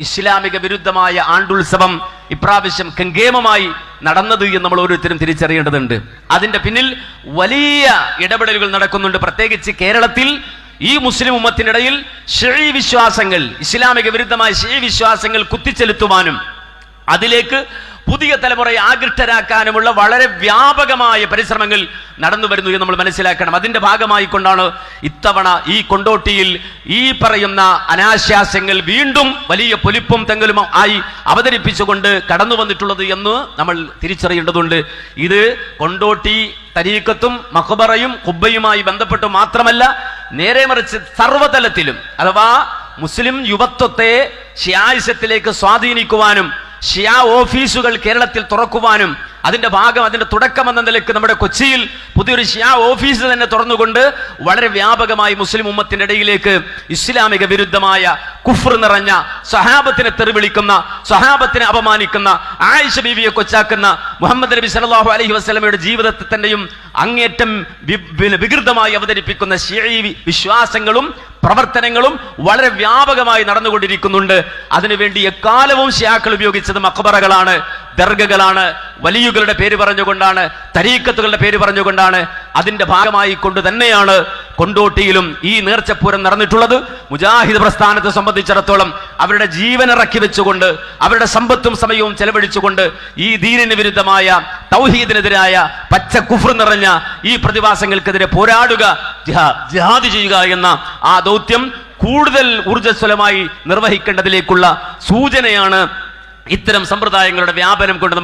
ഇസ്ലാമിക വിരുദ്ധമായ ആണ്ടുത്സവം ഇപ്രാവശ്യം കെങ്കേമമായി നടന്നത് എന്ന് നമ്മൾ ഓരോരുത്തരും തിരിച്ചറിയേണ്ടതുണ്ട്. അതിന്റെ പിന്നിൽ വലിയ ഇടപെടലുകൾ നടക്കുന്നുണ്ട്. പ്രത്യേകിച്ച് കേരളത്തിൽ ഈ മുസ്ലിം ഉമ്മത്തിനിടയിൽ ശിഈ വിശ്വാസങ്ങൾ, ഇസ്ലാമിക വിരുദ്ധമായ ശിഈ വിശ്വാസങ്ങൾ കുത്തിച്ചെലുത്തുവാനും അതിലേക്ക് പുതിയ തലമുറയെ ആകൃഷ്ടരാക്കാനുമുള്ള വളരെ വ്യാപകമായ പരിശ്രമങ്ങൾ നടന്നു വരുന്നു എന്ന് നമ്മൾ മനസ്സിലാക്കണം. അതിന്റെ ഭാഗമായി കൊണ്ടാണ് ഇത്തവണ ഈ കൊണ്ടോട്ടിയിൽ ഈ പറയുന്ന അനാശാസ്യങ്ങൾ വീണ്ടും വലിയ പൊലിപ്പും തെങ്ങലും ആയി അവതരിപ്പിച്ചുകൊണ്ട് കടന്നു വന്നിട്ടുള്ളത് എന്ന് നമ്മൾ തിരിച്ചറിയേണ്ടതുണ്ട്. ഇത് കൊണ്ടോട്ടി തരീഖത്തും മഖ്ബറയും ഖുബ്ബയുമായി ബന്ധപ്പെട്ട് മാത്രമല്ല, നേരെ മറിച്ച് സർവ്വതലത്തിലും അഥവാ മുസ്ലിം യുവത്വത്തെ ഷിയായിസത്തിലേക്ക് സ്വാധീനിക്കുവാനും ഷിയാ ഓഫീസുകൾ കേരളത്തിൽ തുറക്കുവാനും അതിന്റെ തുടക്കം എന്ന നിലയ്ക്ക് നമ്മുടെ കൊച്ചിയിൽ പുതിയൊരു ഷിയാ ഓഫീസ് തന്നെ തുറന്നുകൊണ്ട് വളരെ വ്യാപകമായി മുസ്ലിം ഉമ്മത്തിന്റെ ഇടയിലേക്ക് ഇസ്ലാമിക വിരുദ്ധമായ കുഫ്ർ നിറഞ്ഞ, സ്വഹാബത്തിനെ തെറിവിളിക്കുന്ന, സ്വഹാബത്തിനെ അപമാനിക്കുന്ന, ആയിഷ ബീവിയെ കൊച്ചാക്കുന്ന, മുഹമ്മദ് നബി സല്ലല്ലാഹു അലൈഹി വസല്ലമയുടെ ജീവിതത്തെ തന്നെയും അങ്ങേറ്റം വികൃതമായി അവതരിപ്പിക്കുന്ന ശിഈ വിശ്വാസങ്ങളും പ്രവർത്തനങ്ങളും വളരെ വ്യാപകമായി നടന്നുകൊണ്ടിരിക്കുന്നുണ്ട്. അതിനുവേണ്ടി എക്കാലവും ഷിയാക്കൾ ഉപയോഗിച്ചത് മഖ്ബറകളാണ്, ദർഗകളാണ്, വലിയുകളുടെ പേര് പറഞ്ഞുകൊണ്ടാണ്, തരീഖത്തുകളുടെ പേര് പറഞ്ഞുകൊണ്ടാണ്. അതിന്റെ ഭാഗമായി കൊണ്ട് തന്നെയാണ് കൊണ്ടോട്ടിയിലും ഈ നേർച്ചപ്പൂരം നടന്നിട്ടുള്ളത്. മുജാഹിദ് പ്രസ്ഥാനത്തെ സംബന്ധിച്ചിടത്തോളം അവരുടെ ജീവൻ ഇറക്കി വെച്ചുകൊണ്ട്, അവരുടെ സമ്പത്തും സമയവും ചെലവഴിച്ചുകൊണ്ട് ഈ ദീനിന് വിരുദ്ധമായ, തൗഹീദിനെതിരായ പച്ച കുഫ്ർ നിറഞ്ഞ ഈ പ്രതിഭാസങ്ങൾക്കെതിരെ പോരാടുക, ജിഹാദ് ചെയ്യുക എന്ന ആ ദൗത്യം കൂടുതൽ ഊർജ്ജസ്വലമായി നിർവഹിക്കേണ്ടതിലേക്കുള്ള സൂചനയാണ് ഇത്തരം സമ്പ്രദായങ്ങളുടെ വ്യാപനം കൊണ്ട്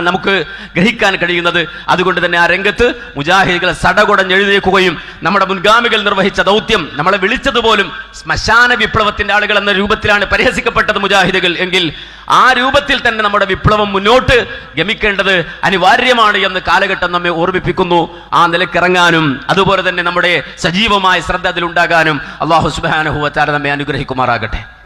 നമുക്ക് ഗ്രഹിക്കാൻ കഴിയുന്നത്. അതുകൊണ്ട് തന്നെ ആ രംഗത്ത് മുജാഹിദുകളെ സടകുടഞ്ഞെഴുന്നേൽക്കുകയും നമ്മുടെ മുൻഗാമികൾ നിർവഹിച്ച ദൗത്യം, നമ്മളെ വിളിച്ചതുപോലും ശ്മശാന വിപ്ലവത്തിന്റെ ആളുകൾ എന്ന രൂപത്തിലാണ് പരിഹസിക്കപ്പെട്ടത് മുജാഹിദുകൾ എങ്കിൽ ആ രൂപത്തിൽ തന്നെ നമ്മുടെ വിപ്ലവം മുന്നോട്ട് ഗമിക്കേണ്ടത് അനിവാര്യമാണ് എന്ന് കാലഘട്ടം നമ്മെ ഓർമ്മിപ്പിക്കുന്നു. ആ നിലക്കിറങ്ങാനും അതുപോലെ തന്നെ നമ്മുടെ സജീവമായ ശ്രദ്ധ അതിലുണ്ടാകാനും അല്ലാഹു സുബ്ഹാനഹു വ തആല നമ്മെ അനുഗ്രഹിക്കുമാറാകട്ടെ.